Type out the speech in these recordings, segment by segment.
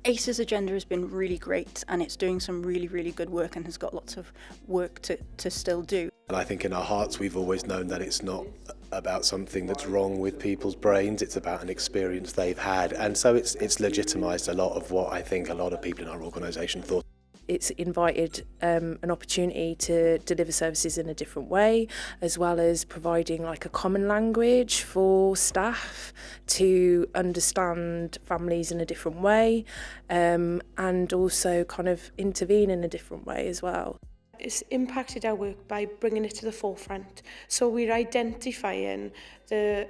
ACEs agenda has been really great, and it's doing some really, really good work and has got lots of work to still do. And I think in our hearts we've always known that it's not about something that's wrong with people's brains, it's about an experience they've had. And so it's legitimised a lot of what I think a lot of people in our organisation thought. It's invited an opportunity to deliver services in a different way, as well as providing like a common language for staff to understand families in a different way, and also kind of intervene in a different way as well. It's impacted our work by bringing it to the forefront. So we're identifying the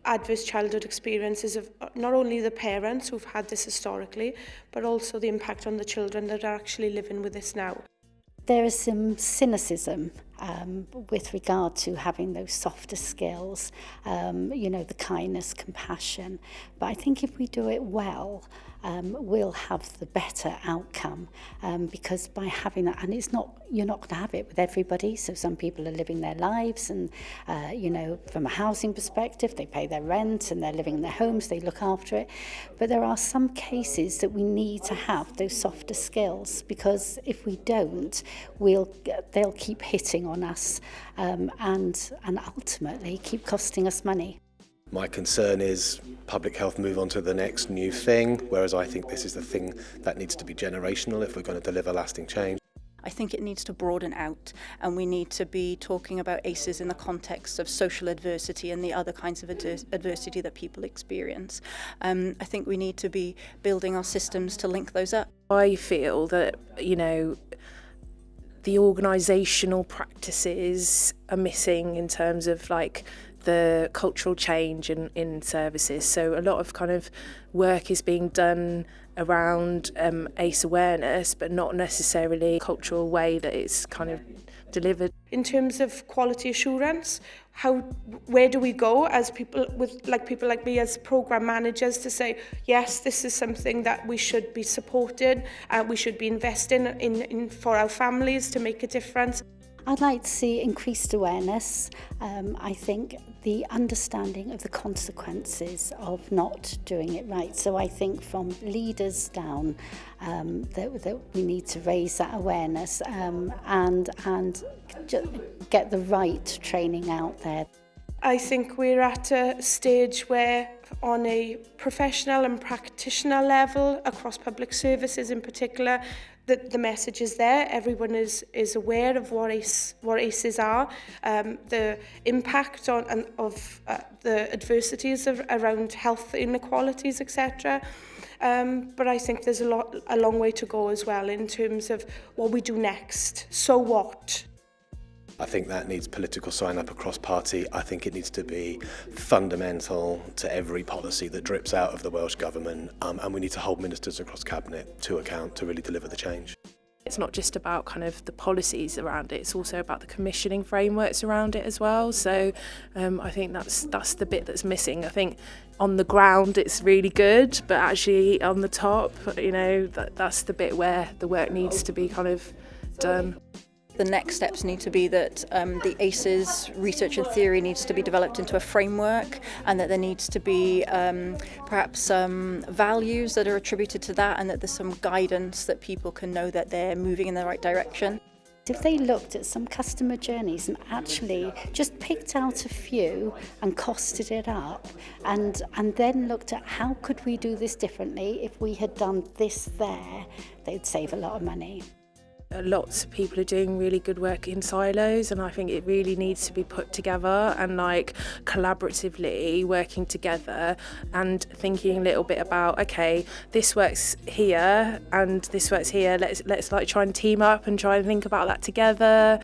adverse childhood experiences of not only the parents who've had this historically, but also the impact on the children that are actually living with this now. There is some cynicism with regard to having those softer skills, the kindness, compassion. But I think if we do it well, we'll have the better outcome because by having that, and you're not going to have it with everybody. So some people are living their lives and, from a housing perspective, they pay their rent and they're living in their homes, they look after it. But there are some cases that we need to have those softer skills because if we don't, they'll keep hitting on us and ultimately keep costing us money. My concern is public health move on to the next new thing, whereas I think this is the thing that needs to be generational if we're going to deliver lasting change. I think it needs to broaden out, and we need to be talking about ACEs in the context of social adversity and the other kinds of adversity that people experience. I think we need to be building our systems to link those up. I feel that, the organisational practices are missing in terms of like the cultural change in services. So a lot of kind of work is being done around ACE awareness, but not necessarily a cultural way that it's kind of delivered. In terms of quality assurance, where do we go as people like me as programme managers to say, yes, this is something that we should be supporting, we should be investing in for our families to make a difference. I'd like to see increased awareness. I think the understanding of the consequences of not doing it right. So I think from leaders down that we need to raise that awareness and get the right training out there. I think we're at a stage where on a professional and practitioner level across public services in particular, the message is there. Everyone is aware of what ACEs are, the impact of the adversities around health inequalities, etc. But I think there's a long way to go as well in terms of what we do next. So what? I think that needs political sign-up across party. I think it needs to be fundamental to every policy that drips out of the Welsh Government, and we need to hold ministers across Cabinet to account to really deliver the change. It's not just about kind of the policies around it, it's also about the commissioning frameworks around it as well. So I think that's the bit that's missing. I think on the ground it's really good, but actually on the top, that's the bit where the work needs to be kind of done. The next steps need to be that the ACEs research and theory needs to be developed into a framework, and that there needs to be perhaps some values that are attributed to that, and that there's some guidance that people can know that they're moving in the right direction. If they looked at some customer journeys and actually just picked out a few and costed it up and then looked at how could we do this differently if we had done this there, they'd save a lot of money. Lots of people are doing really good work in silos, and I think it really needs to be put together and like collaboratively working together and thinking a little bit about, okay, this works here and this works here, let's like try and team up and try and think about that together.